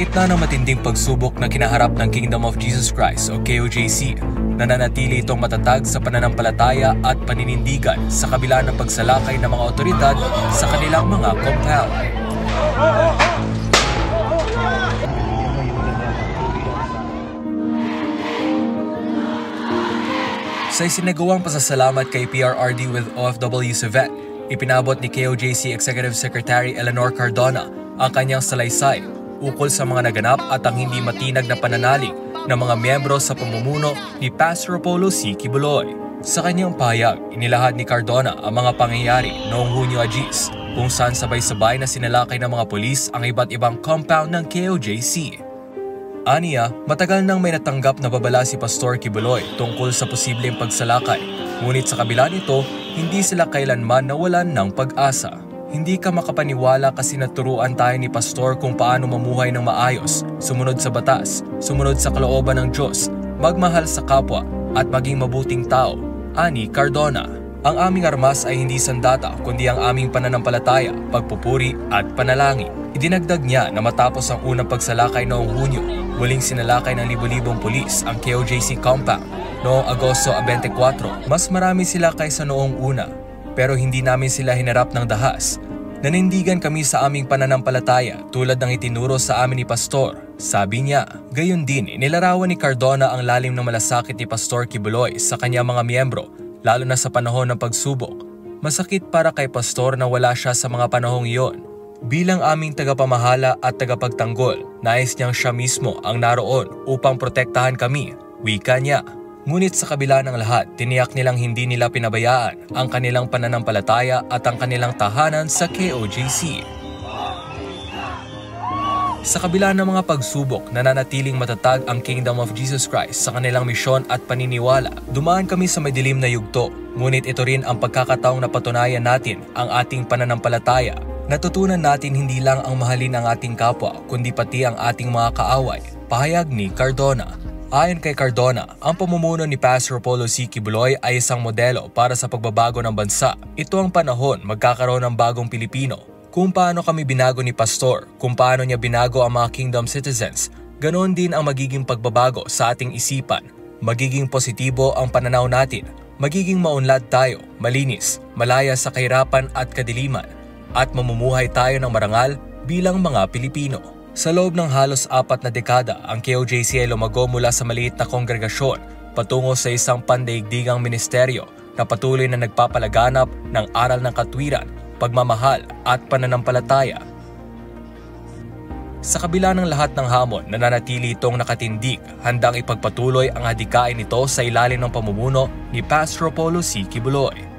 gitna ng matinding pagsubok na kinaharap ng Kingdom of Jesus Christ o KOJC, nananatili itong matatag sa pananampalataya at paninindigan sa kabila ng pagsalakay ng mga otoridad sa kanilang mga compound. Sa isinagawang pasasalamat kay PRRD with OFW's event, ipinabot ni KOJC Executive Secretary Eleanor Cardona ang kanyang salaysay ukol sa mga naganap at ang hindi matinag na pananalig ng mga miyembro sa pamumuno ni Pastor Apollo C. Kibuloy. Sa kanyang payag, inilahad ni Cardona ang mga pangyayari noong Hunyo Agis kung saan sabay-sabay na sinalakay ng mga pulis ang iba't ibang compound ng KOJC. Aniya, matagal nang may natanggap na babala si Pastor Kibuloy tungkol sa posibleng pagsalakay, ngunit sa kabila nito, hindi sila kailanman nawalan ng pag-asa. Hindi ka makapaniwala kasi naturuan tayo ni Pastor kung paano mamuhay ng maayos, sumunod sa batas, sumunod sa kalooban ng Diyos, magmahal sa kapwa, at maging mabuting tao, ani Cardona. Ang aming armas ay hindi sandata kundi ang aming pananampalataya, pagpupuri at panalangin. Idinagdag niya na matapos ang unang pagsalakay noong Hunyo, muling sinalakay ng libo-libong pulis ang KOJC compound. Noong Agosto 24, mas marami sila kaysa noong una. Pero hindi namin sila hinarap ng dahas. Nanindigan kami sa aming pananampalataya tulad ng itinuro sa amin ni Pastor. Sabi niya, gayon din inilarawan ni Cardona ang lalim ng malasakit ni Pastor Kibuloy sa kanyang mga miyembro, lalo na sa panahon ng pagsubok. Masakit para kay Pastor na wala siya sa mga panahong iyon. Bilang aming tagapamahala at tagapagtanggol, nais niyang siya mismo ang naroon upang protektahan kami, wika niya. Ngunit sa kabila ng lahat, tiniyak nilang hindi nila pinabayaan ang kanilang pananampalataya at ang kanilang tahanan sa KOJC. Sa kabila ng mga pagsubok, nananatiling matatag ang Kingdom of Jesus Christ sa kanilang misyon at paniniwala. Dumaan kami sa madilim na yugto, ngunit ito rin ang pagkakataong napatunayan natin ang ating pananampalataya. Natutunan natin hindi lang ang mahalin ang ating kapwa, kundi pati ang ating mga kaaway. Pahayag ni Cardona. Ayon kay Cardona, ang pamumuno ni Pastor Apollo C. Kibuloy ay isang modelo para sa pagbabago ng bansa. Ito ang panahon magkakaroon ng bagong Pilipino. Kung paano kami binago ni Pastor, kung paano niya binago ang mga kingdom citizens, ganoon din ang magiging pagbabago sa ating isipan. Magiging positibo ang pananaw natin, magiging maunlad tayo, malinis, malaya sa kahirapan at kadiliman, at mamumuhay tayo ng marangal bilang mga Pilipino. Sa loob ng halos 4 na dekada, ang KOJC ay lumago mula sa maliit na kongregasyon patungo sa isang pandaigdigang ministeryo na patuloy na nagpapalaganap ng aral ng katwiran, pagmamahal at pananampalataya. Sa kabila ng lahat ng hamon, nananatili itong nakatindig, handang ipagpatuloy ang adhikain nito sa ilalim ng pamumuno ni Pastor Apollo C. Kibuloy.